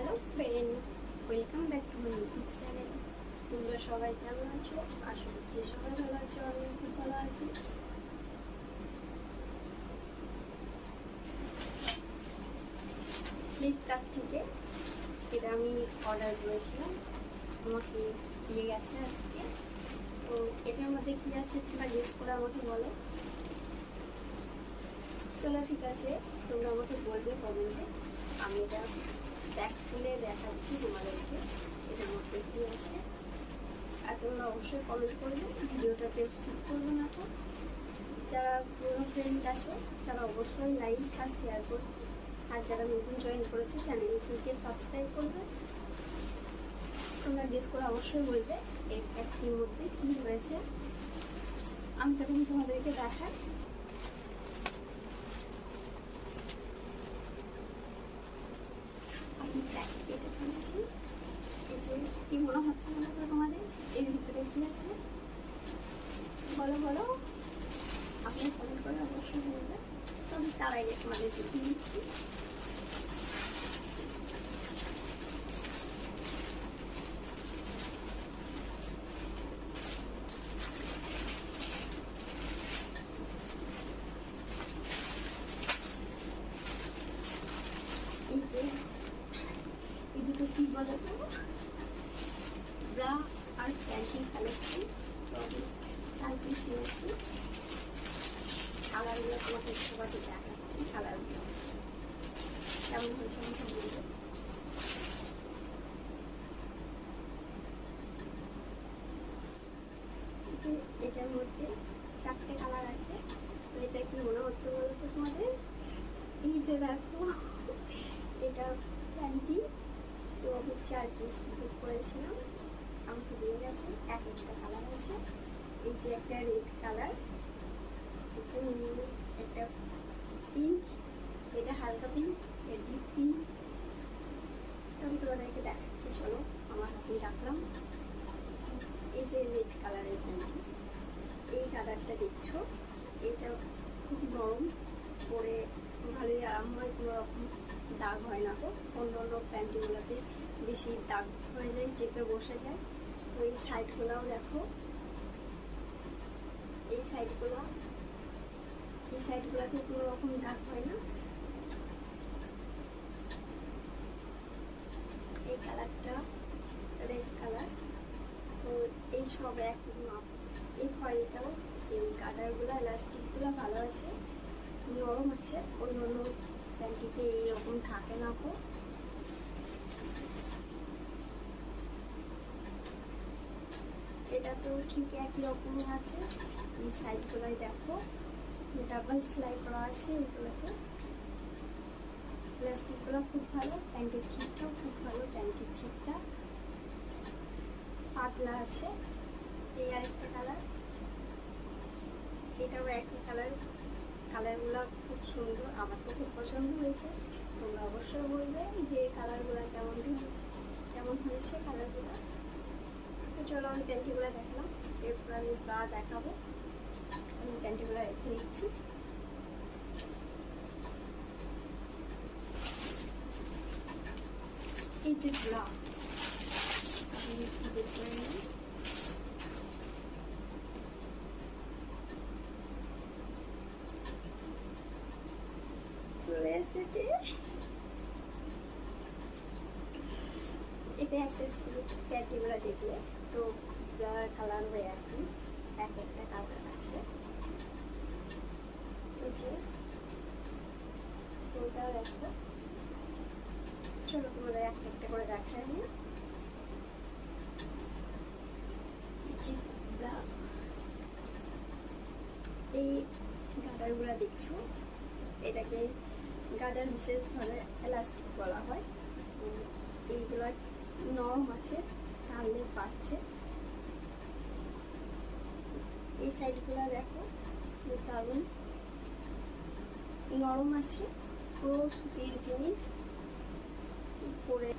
Hello friend, welcome back to my YouTube channel. তোমরা সবাই কেমন আছো? আশা করছি সবাই ভালো আছো, আমিও খুব ভালো আছি। ফ্লিপকার্ট থেকে এটা আমি অর্ডার করেছিলাম, আমাকে দিয়ে গেছে আজকে। তো এটার মধ্যে কী আছে তোমরা গেস করে আমাকে বলো। চলো ঠিক আছে, তোমরা আমাকে বলবে কমেন্টে। আমি এটা ব্যাক খুলে দেখাচ্ছি তোমাদেরকে এটার মধ্যে কী আছে। আর তোমরা অবশ্যই কমেন্ট করবে, ভিডিওটাকে স্কিপ করবে না। তো যারা পুরো ফ্রেন্ড আছো তারা অবশ্যই লাইক আর শেয়ার করবে, আর যারা নতুন জয়েন করেছো চ্যানেলটিকে সাবস্ক্রাইব করবে। তোমরা গেস করে অবশ্যই বলবে এই প্যাকটির মধ্যে কী হয়েছে। আমি তখন তোমাদেরকে দেখাই। আমি প্যাকেট কেটে ফেলেছি। এই যে কি মনে হচ্ছে মনে করো তোমাদের, এর ভিতরে কি আছে বলো বলো, আপনি কমেন্ট করে অবশ্যই বলবে। তো আমি তার আগে তোমাদের দেখিয়ে দিচ্ছি। এই যে এই দুটো কি বলো তো, ব্রা আর প্যান্টির কালেকশন। তো আমি 4 পিস নিয়েছি। কালারগুলো তোমাকে সবাই দেখাচ্ছি, কালারগুলো কেমন হয়েছে আমাকে বলবে। এটার মধ্যে 4টে কালার আছে। তো এটা কি মনে হচ্ছে বলতো তোমাদের, এই যে দেখো এটা প্যান্টি। তো আমি 4 পিস বুক করেছিলাম, আমাকে দিয়ে গেছে। একটা কালার আছে, এই যে একটা রেড কালার, একটা নীল, একটা পিঙ্ক, এটা হালকা পিঙ্ক, এটা ডিপ পিঙ্ক। আমি তোমাদেরকে দেখাচ্ছি, চলো আমার হাতেই রাখলাম। এই যে রেড কালারের প্যান্টি, এই কালারটা দেখছো, এটা খুব নরম, পরে ভালোই আরাম হয়, কোনো রকম দাগ হয় না। তো অন্য অন্য প্যান্টিগুলোতে বেশি দাগ হয়ে যায়, চেপে বসে যায়। তো এই সাইডগুলোও দেখো, এই সাইডগুলোতে কোনো রকম দাগ হয় না। এই কালারটা রেড কালার। তো এই সব এক মাপ। এই খয়েরিটাও, এই কালারগুলো ইলাস্টিকগুলো ভালো আছে, নরম আছে। অন্য অন্য প্যান্টিতে এইরকম থাকে না। তো এটা তো ঠিক একই রকমই আছে। এই সাইডগুলোয় দেখো ডাবল সেলাই করা আছে। এগুলোতে প্লাস্টিকগুলো খুব ভালো, প্যান্টের ছিটটাও খুব ভালো। প্যান্টের ছিটটা পাতলা আছে। এই আরেকটা কালার, এটাও একই কালার। কালারগুলো খুব সুন্দর, আমার তো খুব পছন্দ হয়েছে। তোমরা অবশ্যই বলবে যে কালারগুলো কেমন হয়েছে কালারগুলো। তো চলো আমি প্যান্টিগুলো দেখলাম, এরপর আমি ব্রা দেখাবো। আমি প্যান্টিগুলো রেখে দিচ্ছি। এই যে ব্রা, আমি দেখে নিই। চলে এসেছে। এটা একটা সিট, প্যান্টিগুলো দেখলে তো কালার হয়ে একই, একটা কালার আছে। এই যে ওটাও দেখো। চলো তোমাদের একটা একটা করে দেখাই আমি। এই গার্ডারগুলো দেখছো, এটাকে গার্ডার বিশেষভাবে এলাস্টিক বলা হয়। এইগুলো নরম আছে, টানলে পারছে। এই সাইডগুলো দেখো দারুণ নরম আছে, পুরো সুতির জিনিস। পরে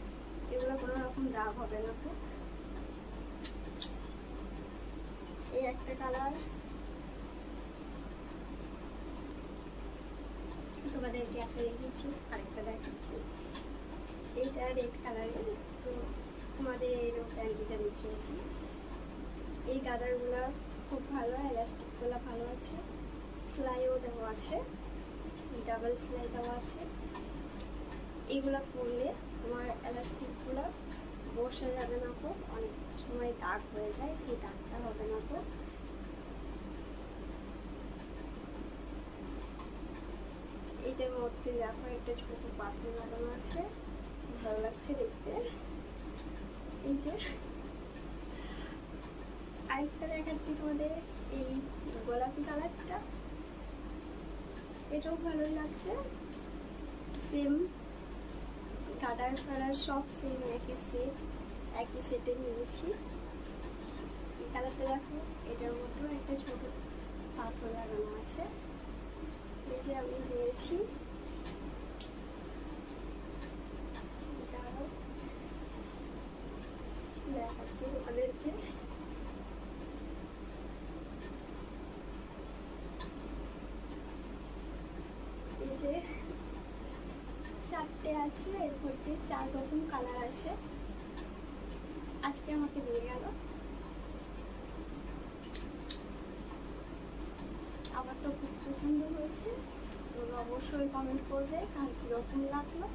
এগুলো কোনো রকম দাগ হবে না। তো এই একটা কালার তোমাদেরকে একটা রেখেছি, আরেকটা দেখাচ্ছি। এই এটা রেড কালারের। তো তোমাদের এই প্যান্টিটা দেখিয়েছি। এই গাদারগুলো খুব ভালো, এলাস্টিকগুলো ভালো আছে, সেলাইও দেওয়া আছে, ডাবল সেলাই দেওয়া আছে। এগুলো পরলে তোমার এলাস্টিকগুলো বসে যাবে না, তো অনেক সময় দাগ হয়ে যায়, সেই দাগটা হবে না। তো এইটার মধ্যে দেখো একটা ছোট পাথর লাগানো আছে, ভালো লাগছে দেখতে। এই যে আরেকটা দেখাচ্ছি তোমাদের, এই গোলাপি কালারটা, এটাও ভালো লাগছে। সেম কালার কালার সব সেম, একই সেটে নিয়েছি। এই কালারটা দেখো, এটার মধ্যেও একটা ছোট পাথর লাগানো আছে। এই যে আমি নিয়েছি, দেখাচ্ছি তোমাদেরকে। এই যে 4টে আছে, এর মধ্যে 4 রকম কালার আছে। আজকে আমাকে দিয়ে গেল, আমার তো খুব পছন্দ হয়েছে। তোমরা অবশ্যই কমেন্ট করবে কার কীরকম লাগলো।